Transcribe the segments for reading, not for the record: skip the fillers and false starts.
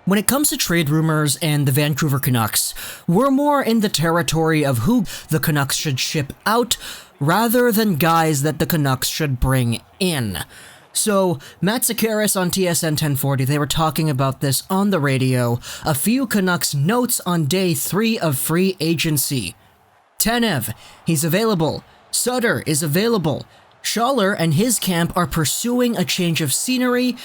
When it comes to trade rumors and the Vancouver Canucks, we're more in the territory of who the Canucks should ship out rather than guys that the Canucks should bring in. So, Matt Sakaris on TSN 1040, they were talking about this on the radio. A few Canucks notes on day 3 of free agency. Tanev, he's available. Sutter is available. Schaller and his camp are pursuing a change of scenery,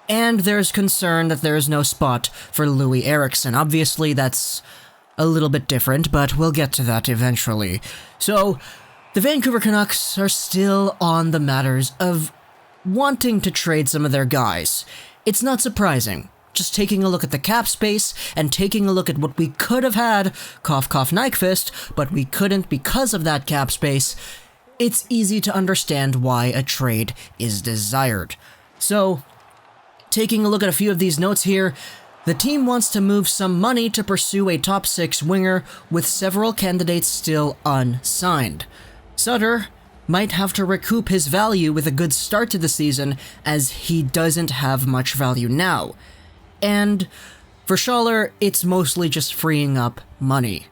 and there's concern that there is no spot for Loui Eriksson. Obviously, that's a little bit different, but we'll get to that eventually. So, the Vancouver Canucks are still on the matters of wanting to trade some of their guys. It's not surprising. Just taking a look at the cap space and taking a look at what we could have had, cough cough Nyquist, but we couldn't because of that cap space, it's easy to understand why a trade is desired. So, taking a look at a few of these notes here, the team wants to move some money to pursue a top 6 winger with several candidates still unsigned. Sutter might have to recoup his value with a good start to the season as he doesn't have much value now. And for Schaller, it's mostly just freeing up money.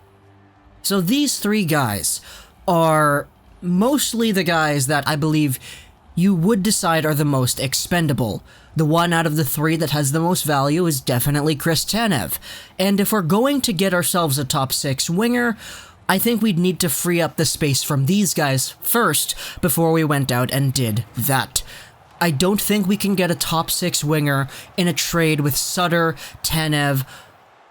So these 3 guys are mostly the guys that I believe you would decide are the most expendable. The one out of the 3 that has the most value is definitely Chris Tanev. And if we're going to get ourselves a top 6 winger, I think we'd need to free up the space from these guys first before we went out and did that. I don't think we can get a top 6 winger in a trade with Sutter, Tanev,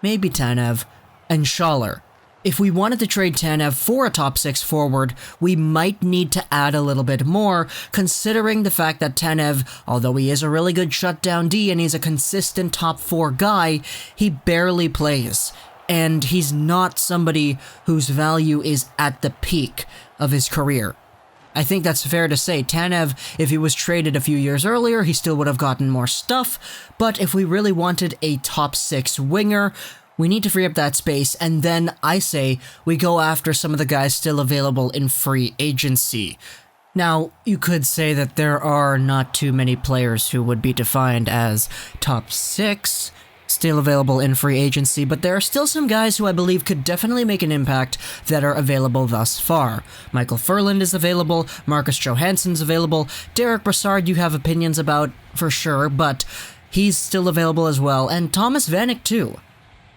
maybe Tanev, and Schaller. If we wanted to trade Tanev for a top 6 forward, we might need to add a little bit more, considering the fact that Tanev, although he is a really good shutdown D and he's a consistent top 4 guy, he barely plays. And he's not somebody whose value is at the peak of his career. I think that's fair to say. Tanev, if he was traded a few years earlier, he still would have gotten more stuff, but if we really wanted a top 6 winger, we need to free up that space, and then I say we go after some of the guys still available in free agency. Now, you could say that there are not too many players who would be defined as top 6 still available in free agency, but there are still some guys who I believe could definitely make an impact that are available thus far. Michael Furland is available, Marcus Johansson's available, Derek Brassard you have opinions about for sure, but he's still available as well, and Thomas Vanek too.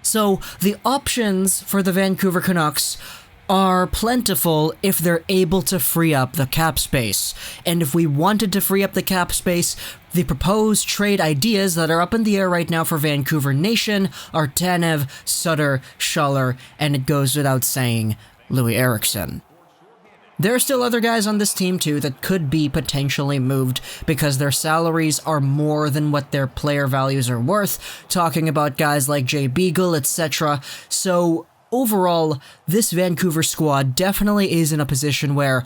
So, the options for the Vancouver Canucks are plentiful if they're able to free up the cap space. And if we wanted to free up the cap space, the proposed trade ideas that are up in the air right now for Vancouver Nation are Tanev, Sutter, Schaller, and it goes without saying, Loui Eriksson. There are still other guys on this team too that could be potentially moved because their salaries are more than what their player values are worth, talking about guys like Jay Beagle, etc. So overall, this Vancouver squad definitely is in a position where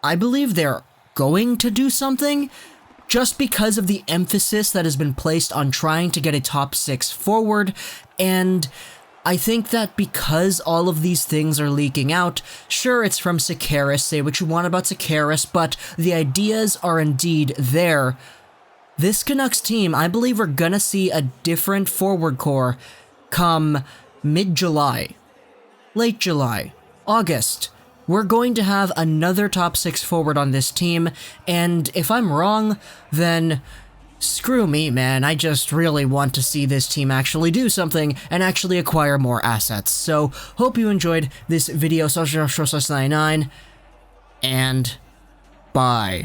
I believe they're going to do something just because of the emphasis that has been placed on trying to get a top 6 forward, and I think that because all of these things are leaking out, sure, it's from Sakaris, say what you want about Sakaris, but the ideas are indeed there. This Canucks team, I believe we're gonna see a different forward core come mid-July, late July, August. We're going to have another top 6 forward on this team, and if I'm wrong, then screw me, man. I just really want to see this team actually do something and actually acquire more assets. So, hope you enjoyed this video, 99, and bye.